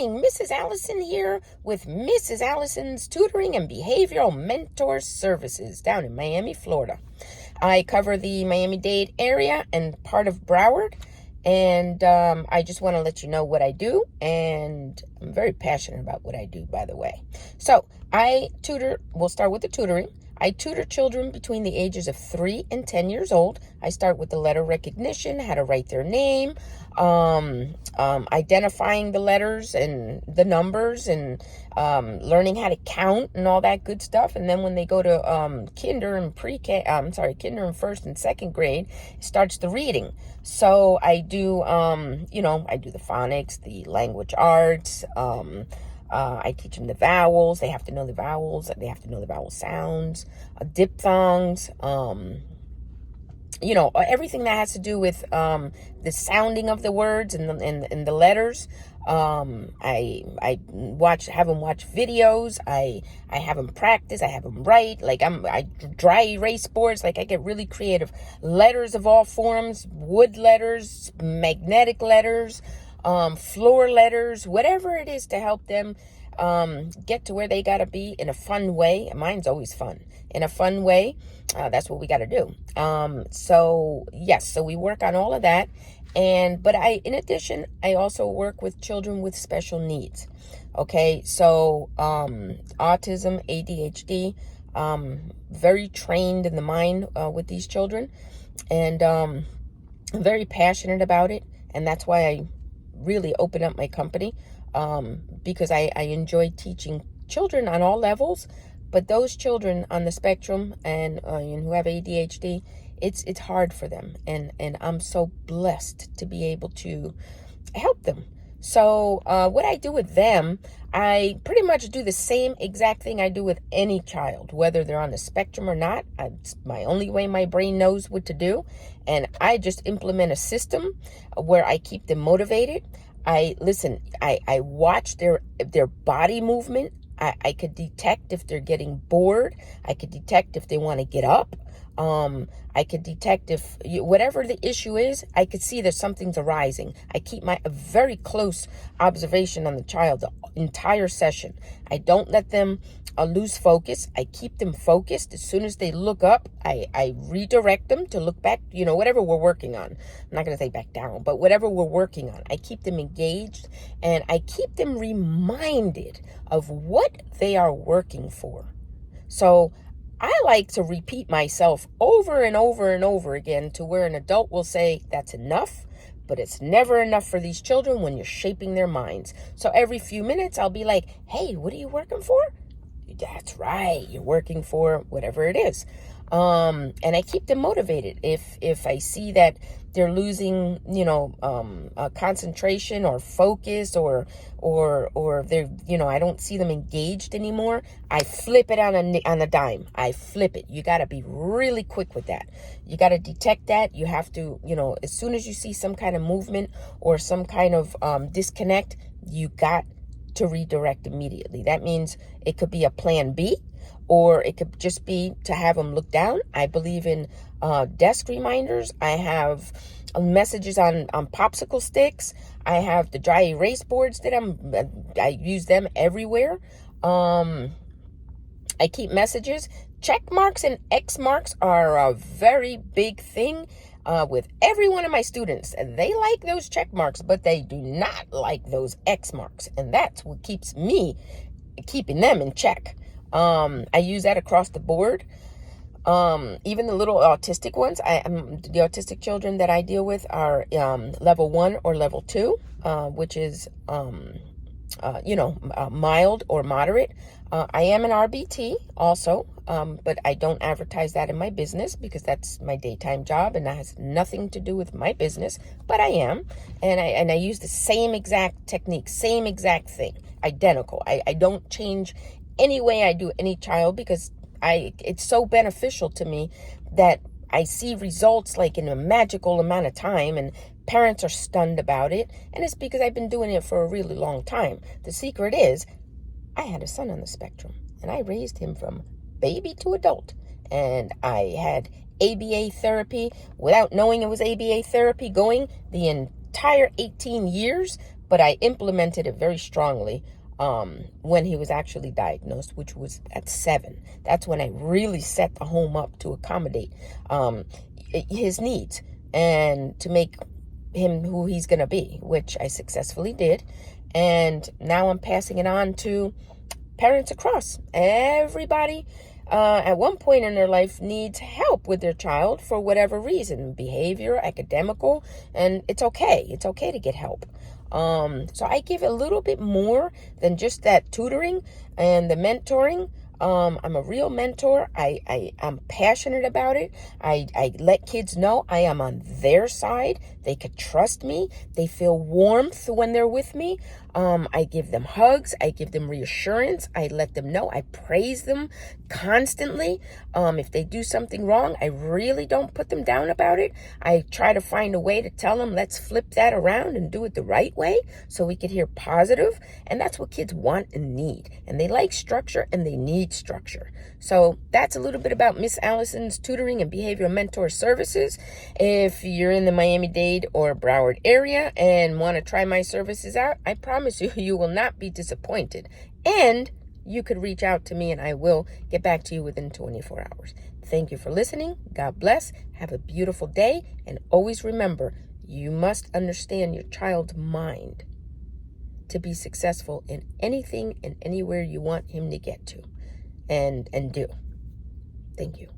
morning. Mrs. Allison here with Mrs. Allison's Tutoring and Behavioral Mentor Services down in Miami, Florida. I cover the Miami-Dade area and part of Broward, and I just want to let you know what I do, and I'm very passionate about what I do, by the way. So I tutor, we'll start with the tutoring. I tutor children between the ages of 3 and 10 years old. I start with the letter recognition, how to write their name, identifying the letters and the numbers, and learning how to count and all that good stuff. And then when they go to kinder and kinder and first and second grade, it starts the reading. So I do, I do the phonics, the language arts. I teach them the vowels. They have to know the vowels. They have to know the vowel sounds, diphthongs, everything that has to do with the sounding of the words and the letters. I have them watch videos. I have them practice. I have them write. I dry erase boards. I get really creative. Letters of all forms, wood letters, magnetic letters, floor letters, whatever it is to help them get to where they got to be in a fun way. Mine's always fun. In a fun way. That's what we got to do. So we work on all of that. But in addition, I also work with children with special needs. Okay. So, autism, ADHD, very trained in the mind, with these children, and, I'm very passionate about it. And that's why I really open up my company, because I enjoy teaching children on all levels, but those children on the spectrum and who have ADHD, it's hard for them, and I'm so blessed to be able to help them. So what I do with them, I pretty much do the same exact thing I do with any child, whether they're on the spectrum or not. It's my only way my brain knows what to do. And I just implement a system where I keep them motivated. I watch their body movement. I could detect if they're getting bored. I could detect if they want to get up. I could detect if whatever the issue is, I could see that something's arising. I keep a very close observation on the child the entire session. I don't let them lose focus. I keep them focused. As soon as they look up, I redirect them to look back, whatever we're working on. I'm not going to say back down, but whatever we're working on, I keep them engaged, and I keep them reminded of what they are working for. So I like to repeat myself over and over and over again to where an adult will say, that's enough, but it's never enough for these children when you're shaping their minds. So every few minutes, I'll be like, hey, what are you working for? That's right. You're working for whatever it is. And I keep them motivated. If I see that they're losing, concentration or focus, or they're, I don't see them engaged anymore, I flip it on a dime. I flip it. You got to be really quick with that. You got to detect that. You have to, as soon as you see some kind of movement or some kind of disconnect, you got to redirect immediately. That means it could be a plan B, or it could just be to have them look down. I believe in desk reminders. I have messages on popsicle sticks. I have the dry erase boards that I use them everywhere. I keep messages. Check marks and X marks are a very big thing with every one of my students. They like those check marks, but they do not like those X marks. And that's what keeps me keeping them in check. I use that across the board. Even the little autistic ones, the autistic children that I deal with are level 1 or level 2, which is mild or moderate. I am an RBT also, but I don't advertise that in my business because that's my daytime job and that has nothing to do with my business, but I am. And I use the same exact technique, same exact thing, identical. I don't change any way I do any child because it's so beneficial to me that I see results like in a magical amount of time, and parents are stunned about it. And it's because I've been doing it for a really long time. The secret is I had a son on the spectrum, and I raised him from baby to adult. And I had ABA therapy without knowing it was ABA therapy going the entire 18 years but I implemented it very strongly when he was actually diagnosed, which was at 7. That's when I really set the home up to accommodate his needs and to make him who he's going to be, which I successfully did. And now I'm passing it on to parents across. Everybody at one point in their life needs help with their child for whatever reason, behavior, academical, and it's okay. It's okay to get help. So I give a little bit more than just that tutoring and the mentoring. I'm a real mentor. I'm passionate about it. I let kids know I am on their side. They could trust me. They feel warmth when they're with me. I give them hugs. I give them reassurance. I let them know. I praise them constantly. If they do something wrong, I really don't put them down about it. I try to find a way to tell them, let's flip that around and do it the right way so we can hear positive. And that's what kids want and need. And they like structure and they need structure. So that's a little bit about Miss Allison's tutoring and behavioral mentor services. If you're in the Miami-Dade or Broward area and want to try my services out, I promise you, you will not be disappointed. And you could reach out to me and I will get back to you within 24 hours. Thank you for listening. God bless. Have a beautiful day. And always remember, you must understand your child's mind to be successful in anything and anywhere you want him to get to and do. Thank you.